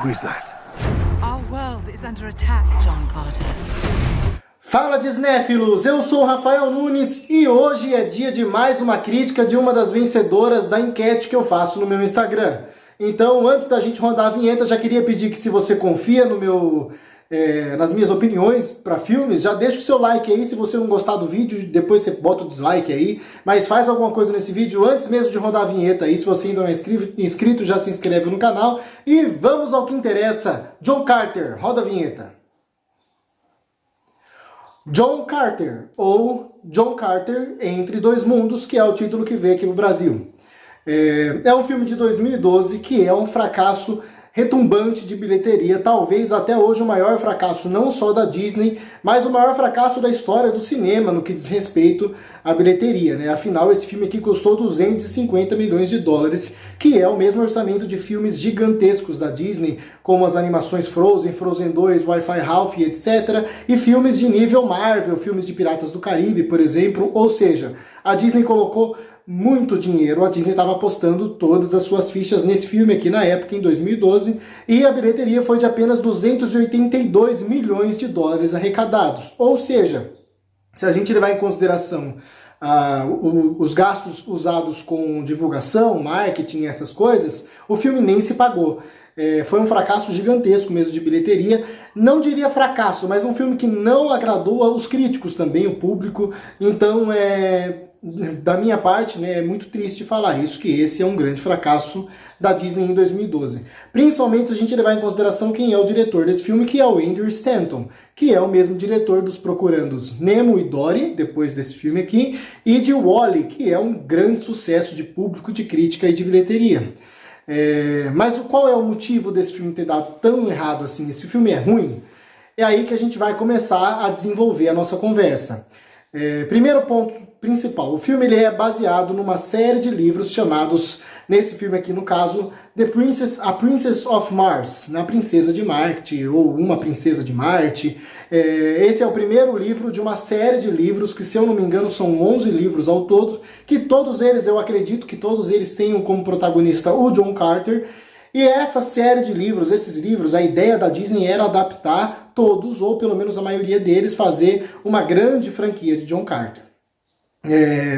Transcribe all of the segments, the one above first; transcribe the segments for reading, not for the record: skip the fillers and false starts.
Who is that? Our world is under attack, John Carter. Fala, Disnéfilos! Eu sou o Rafael Nunes e hoje é dia de mais uma crítica de uma das vencedoras da enquete que eu faço no meu Instagram. Então, antes da gente rodar a vinheta, já queria pedir que, se você confia no nas minhas opiniões para filmes, já deixa o seu like aí. Se você não gostar do vídeo, depois você bota o dislike aí, mas faz alguma coisa nesse vídeo antes mesmo de rodar a vinheta aí. Se você ainda não é inscrito, já se inscreve no canal. E vamos ao que interessa. John Carter, roda a vinheta. John Carter, ou John Carter Entre Dois Mundos, que é o título que veio aqui no Brasil. É um filme de 2012 que é um fracasso retumbante de bilheteria, talvez até hoje o maior fracasso não só da Disney, mas o maior fracasso da história do cinema no que diz respeito à bilheteria, né? Afinal, esse filme aqui custou 250 milhões de dólares, que é o mesmo orçamento de filmes gigantescos da Disney, como as animações Frozen, Frozen 2, Wi-Fi Ralph, etc. E filmes de nível Marvel, filmes de Piratas do Caribe, por exemplo. Ou seja, a Disney colocou muito dinheiro, a Disney estava apostando todas as suas fichas nesse filme aqui na época, em 2012, e a bilheteria foi de apenas 282 milhões de dólares arrecadados. Ou seja, se a gente levar em consideração os gastos usados com divulgação, marketing, essas coisas, o filme nem se pagou. Foi um fracasso gigantesco mesmo de bilheteria. Não diria fracasso, mas um filme que não agradou aos críticos também, o público. Então, da minha parte, né, é muito triste falar isso, que esse é um grande fracasso da Disney em 2012. Principalmente se a gente levar em consideração quem é o diretor desse filme, que é o Andrew Stanton, que é o mesmo diretor dos Procurandos Nemo e Dory, depois desse filme aqui, e de Wall-E, que é um grande sucesso de público, de crítica e de bilheteria. Mas qual é o motivo desse filme ter dado tão errado assim? Esse filme é ruim? É aí que a gente vai começar a desenvolver a nossa conversa. Primeiro ponto principal, o filme ele é baseado numa série de livros chamados, nesse filme aqui no caso, A Princess of Mars, na Princesa de Marte, ou Uma Princesa de Marte. Esse é o primeiro livro de uma série de livros, que se eu não me engano são 11 livros ao todo, que todos eles, eu acredito que todos eles tenham como protagonista o John Carter. E essa série de livros, esses livros, a ideia da Disney era adaptar todos, ou pelo menos a maioria deles, fazer uma grande franquia de John Carter.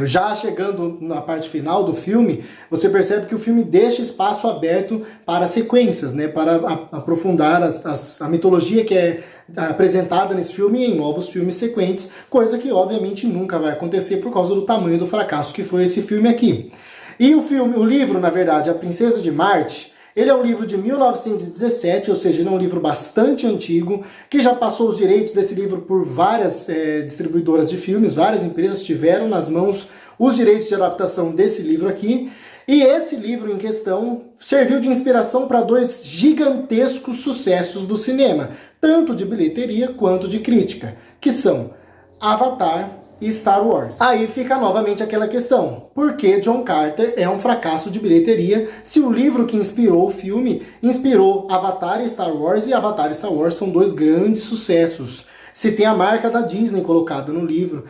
Já chegando na parte final do filme, você percebe que o filme deixa espaço aberto para sequências, né, para aprofundar a mitologia que é apresentada nesse filme em novos filmes sequentes, coisa que obviamente nunca vai acontecer por causa do tamanho do fracasso que foi esse filme aqui. E o livro, na verdade, A Princesa de Marte, ele é um livro de 1917, ou seja, ele é um livro bastante antigo, que já passou os direitos desse livro por várias distribuidoras de filmes, várias empresas tiveram nas mãos os direitos de adaptação desse livro aqui, e esse livro em questão serviu de inspiração para dois gigantescos sucessos do cinema, tanto de bilheteria quanto de crítica, que são Avatar e Star Wars. Aí fica novamente aquela questão, por que John Carter é um fracasso de bilheteria se o livro que inspirou o filme inspirou Avatar e Star Wars, e Avatar e Star Wars são dois grandes sucessos. Se tem a marca da Disney colocada no livro,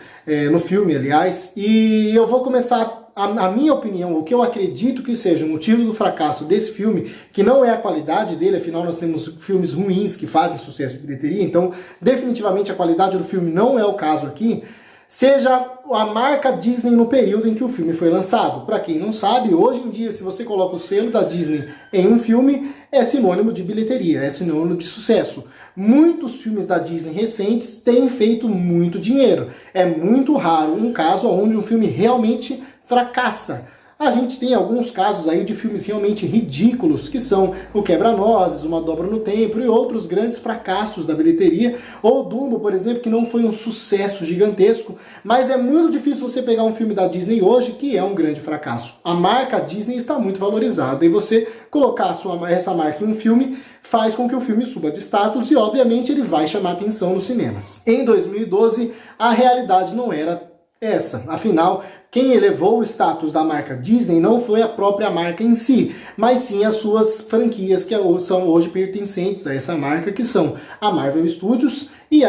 no filme, aliás, e eu vou começar a minha opinião, o que eu acredito que seja o motivo do fracasso desse filme, que não é a qualidade dele, afinal nós temos filmes ruins que fazem sucesso de bilheteria, então definitivamente a qualidade do filme não é o caso aqui, seja a marca Disney no período em que o filme foi lançado. Para quem não sabe, hoje em dia, se você coloca o selo da Disney em um filme, é sinônimo de bilheteria, é sinônimo de sucesso. Muitos filmes da Disney recentes têm feito muito dinheiro. É muito raro um caso onde um filme realmente fracassa. A gente tem alguns casos aí de filmes realmente ridículos, que são o Quebra-Nozes, Uma Dobra no Tempo e outros grandes fracassos da bilheteria, ou Dumbo, por exemplo, que não foi um sucesso gigantesco, mas é muito difícil você pegar um filme da Disney hoje que é um grande fracasso. A marca Disney está muito valorizada, e você colocar essa marca em um filme faz com que o filme suba de status, e obviamente ele vai chamar atenção nos cinemas. Em 2012, a realidade não era essa. Afinal, quem elevou o status da marca Disney não foi a própria marca em si, mas sim as suas franquias que são hoje pertencentes a essa marca, que são a Marvel Studios e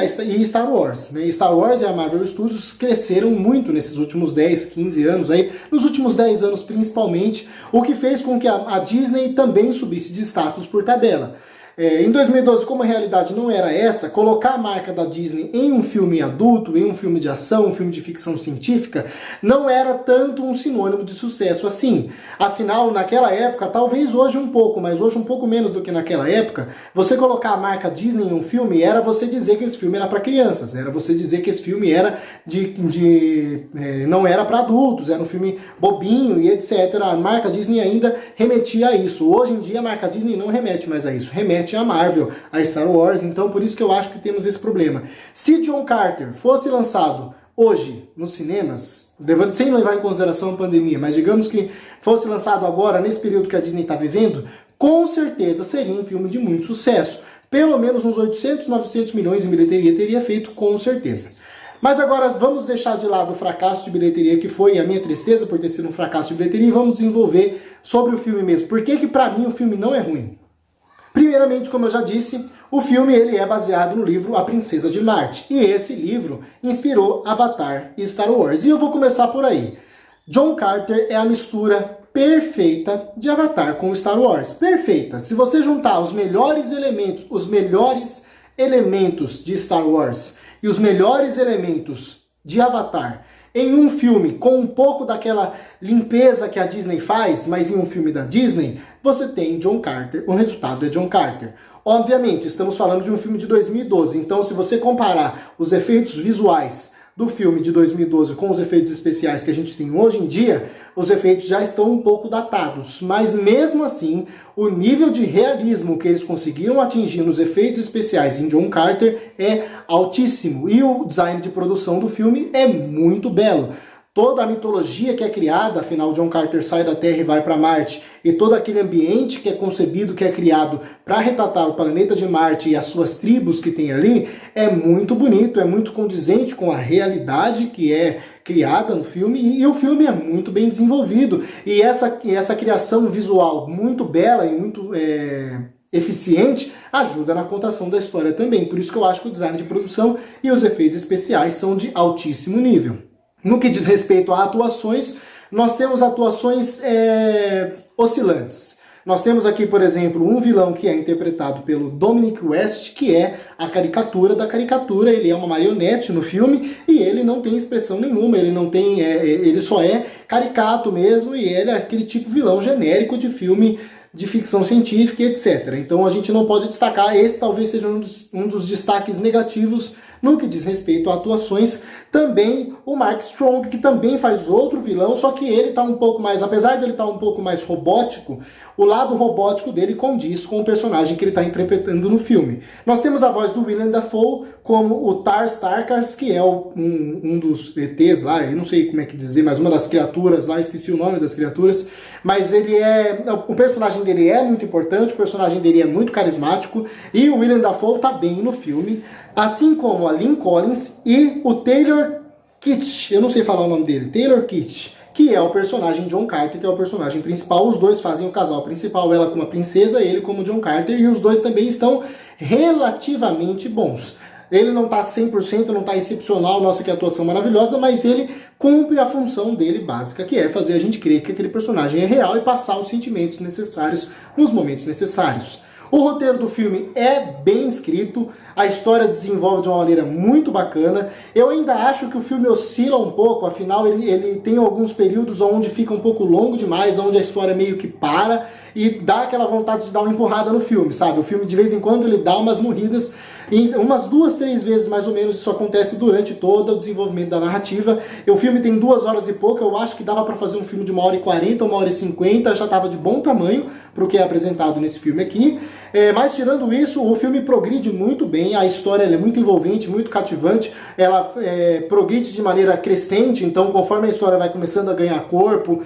Star Wars. Star Wars e a Marvel Studios cresceram muito nesses últimos 10, 15 anos, aí, nos últimos 10 anos principalmente, o que fez com que a Disney também subisse de status por tabela. Em 2012, como a realidade não era essa, colocar a marca da Disney em um filme adulto, em um filme de ação, um filme de ficção científica, não era tanto um sinônimo de sucesso assim. Afinal, naquela época, talvez hoje um pouco, mas hoje um pouco menos do que naquela época, você colocar a marca Disney em um filme era você dizer que esse filme era para crianças, era você dizer que esse filme era não era para adultos, era um filme bobinho e etc. A marca Disney ainda remetia a isso. Hoje em dia a marca Disney não remete mais a isso, remete a Marvel, a Star Wars, então por isso que eu acho que temos esse problema. Se John Carter fosse lançado hoje nos cinemas, sem levar em consideração a pandemia, mas digamos que fosse lançado agora, nesse período que a Disney está vivendo, com certeza seria um filme de muito sucesso. Pelo menos uns 800, 900 milhões em bilheteria teria feito, com certeza. Mas agora vamos deixar de lado o fracasso de bilheteria, que foi a minha tristeza por ter sido um fracasso de bilheteria, e vamos desenvolver sobre o filme mesmo. Por que pra mim o filme não é ruim? Primeiramente, como eu já disse, o filme ele é baseado no livro A Princesa de Marte. E esse livro inspirou Avatar e Star Wars. E eu vou começar por aí. John Carter é a mistura perfeita de Avatar com Star Wars. Perfeita. Se você juntar os melhores elementos de Star Wars e os melhores elementos de Avatar em um filme com um pouco daquela limpeza que a Disney faz, mas em um filme da Disney, você tem John Carter, o resultado é John Carter. Obviamente, estamos falando de um filme de 2012, então se você comparar os efeitos visuais do filme de 2012 com os efeitos especiais que a gente tem hoje em dia, os efeitos já estão um pouco datados, mas mesmo assim, o nível de realismo que eles conseguiram atingir nos efeitos especiais em John Carter é altíssimo, e o design de produção do filme é muito belo. Toda a mitologia que é criada, afinal John Carter sai da Terra e vai para Marte, e todo aquele ambiente que é concebido, que é criado para retratar o planeta de Marte e as suas tribos que tem ali, é muito bonito, é muito condizente com a realidade que é criada no filme, e o filme é muito bem desenvolvido. E essa criação visual muito bela e muito eficiente ajuda na contação da história também. Por isso que eu acho que o design de produção e os efeitos especiais são de altíssimo nível. No que diz respeito a atuações, nós temos atuações oscilantes. Nós temos aqui, por exemplo, um vilão que é interpretado pelo Dominic West, que é a caricatura da caricatura. Ele é uma marionete no filme e ele não tem expressão nenhuma, ele só é caricato mesmo, e ele é aquele tipo vilão genérico de filme de ficção científica, etc. Então a gente não pode destacar, esse talvez seja um dos destaques negativos no que diz respeito a atuações. Também o Mark Strong, que também faz outro vilão, só que ele está um pouco mais, apesar dele estar um pouco mais robótico, o lado robótico dele condiz com o personagem que ele está interpretando no filme. Nós temos a voz do Willem Dafoe como o Tar Starkers, que é um dos ETs lá, eu não sei como é que dizer, mas uma das criaturas lá, esqueci o nome das criaturas, mas o personagem dele é muito importante, o personagem dele é muito carismático, e o Willem Dafoe está bem no filme, assim como a Lynn Collins e o Taylor Kitsch, eu não sei falar o nome dele, Taylor Kitsch, que é o personagem John Carter, que é o personagem principal. Os dois fazem o casal principal, ela como a princesa, ele como John Carter, e os dois também estão relativamente bons. Ele não está 100%, não está excepcional, nossa, que atuação maravilhosa, mas ele cumpre a função dele básica, que é fazer a gente crer que aquele personagem é real e passar os sentimentos necessários nos momentos necessários. O roteiro do filme é bem escrito, a história desenvolve de uma maneira muito bacana. Eu ainda acho que o filme oscila um pouco, afinal ele tem alguns períodos onde fica um pouco longo demais, onde a história meio que para e dá aquela vontade de dar uma empurrada no filme, sabe? O filme de vez em quando ele dá umas morridas, e umas 2, 3 vezes mais ou menos isso acontece durante todo o desenvolvimento da narrativa. O filme tem 2 horas e pouco, eu acho que dava para fazer um filme de 1h40, 1h50, já estava de bom tamanho para o que é apresentado nesse filme aqui. Mas tirando isso, o filme progride muito bem, a história é muito envolvente, muito cativante, ela progride de maneira crescente, então conforme a história vai começando a ganhar corpo,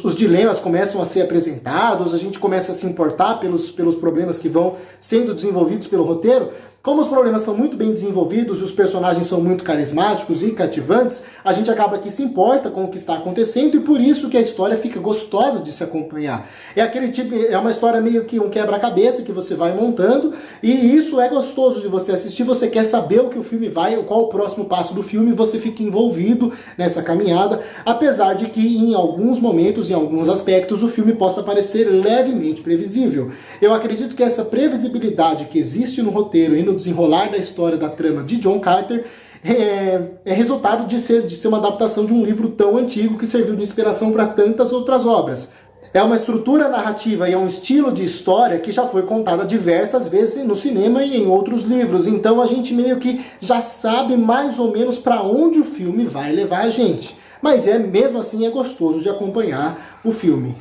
os dilemas começam a ser apresentados, a gente começa a se importar pelos problemas que vão sendo desenvolvidos pelo roteiro. Como os problemas são muito bem desenvolvidos e os personagens são muito carismáticos e cativantes, a gente acaba que se importa com o que está acontecendo e por isso que a história fica gostosa de se acompanhar. É aquele tipo, é uma história meio que um quebra-cabeça que você vai montando e isso é gostoso de você assistir, você quer saber o que o filme vai, qual o próximo passo do filme, você fica envolvido nessa caminhada, apesar de que em alguns momentos, em alguns aspectos, o filme possa parecer levemente previsível. Eu acredito que essa previsibilidade que existe no roteiro e no desenrolar da história da trama de John Carter é resultado de ser uma adaptação de um livro tão antigo que serviu de inspiração para tantas outras obras. É uma estrutura narrativa e é um estilo de história que já foi contada diversas vezes no cinema e em outros livros. Então a gente meio que já sabe mais ou menos para onde o filme vai levar a gente. Mas mesmo assim é gostoso de acompanhar o filme.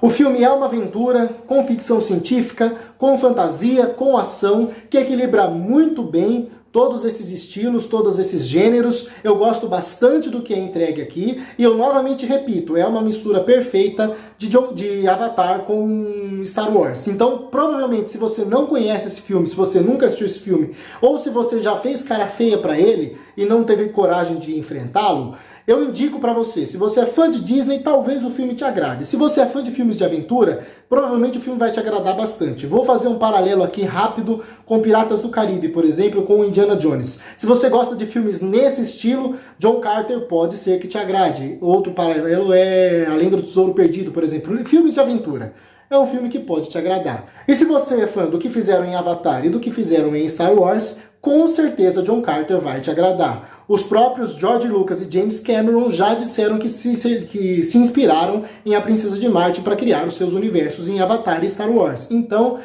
O filme é uma aventura com ficção científica, com fantasia, com ação, que equilibra muito bem todos esses estilos, todos esses gêneros. Eu gosto bastante do que é entregue aqui e eu novamente repito, é uma mistura perfeita de Avatar com Star Wars. Então, provavelmente, se você não conhece esse filme, se você nunca assistiu esse filme, ou se você já fez cara feia pra ele e não teve coragem de enfrentá-lo, eu indico pra você, se você é fã de Disney, talvez o filme te agrade. Se você é fã de filmes de aventura, provavelmente o filme vai te agradar bastante. Vou fazer um paralelo aqui rápido com Piratas do Caribe, por exemplo, com Indiana Jones. Se você gosta de filmes nesse estilo, John Carter pode ser que te agrade. Outro paralelo é A Lenda do Tesouro Perdido, por exemplo. Filmes de aventura. É um filme que pode te agradar. E se você é fã do que fizeram em Avatar e do que fizeram em Star Wars, com certeza John Carter vai te agradar. Os próprios George Lucas e James Cameron já disseram que se inspiraram em A Princesa de Marte para criar os seus universos em Avatar e Star Wars. Então,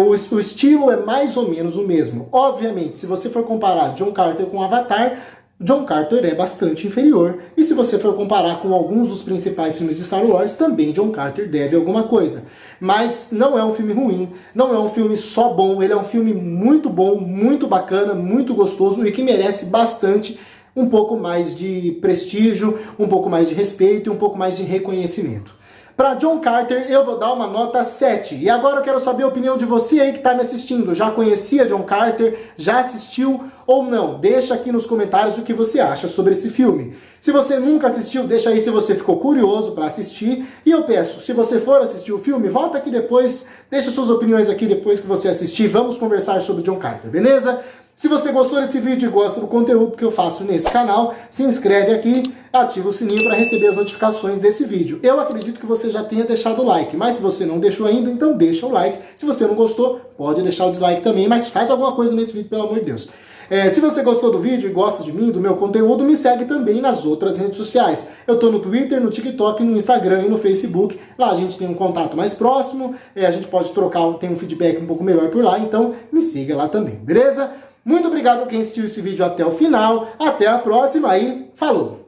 o estilo é mais ou menos o mesmo. Obviamente, se você for comparar John Carter com Avatar, John Carter é bastante inferior. E se você for comparar com alguns dos principais filmes de Star Wars, também John Carter deve alguma coisa. Mas não é um filme ruim, não é um filme só bom, ele é um filme muito bom, muito bacana, muito gostoso e que merece bastante um pouco mais de prestígio, um pouco mais de respeito e um pouco mais de reconhecimento. Para John Carter, eu vou dar uma nota 7. E agora eu quero saber a opinião de você aí que está me assistindo. Já conhecia John Carter? Já assistiu ou não? Deixa aqui nos comentários o que você acha sobre esse filme. Se você nunca assistiu, deixa aí se você ficou curioso para assistir. E eu peço, se você for assistir o filme, volta aqui depois, deixa suas opiniões aqui depois que você assistir. Vamos conversar sobre John Carter, beleza? Se você gostou desse vídeo e gosta do conteúdo que eu faço nesse canal, se inscreve aqui, ativa o sininho para receber as notificações desse vídeo. Eu acredito que você já tenha deixado o like, mas se você não deixou ainda, então deixa o like. Se você não gostou, pode deixar o dislike também, mas faz alguma coisa nesse vídeo, pelo amor de Deus. Se você gostou do vídeo e gosta de mim, do meu conteúdo, me segue também nas outras redes sociais. Eu tô no Twitter, no TikTok, no Instagram e no Facebook. Lá a gente tem um contato mais próximo, a gente pode trocar, tem um feedback um pouco melhor por lá, então me siga lá também, beleza? Muito obrigado a quem assistiu esse vídeo até o final, até a próxima e falou!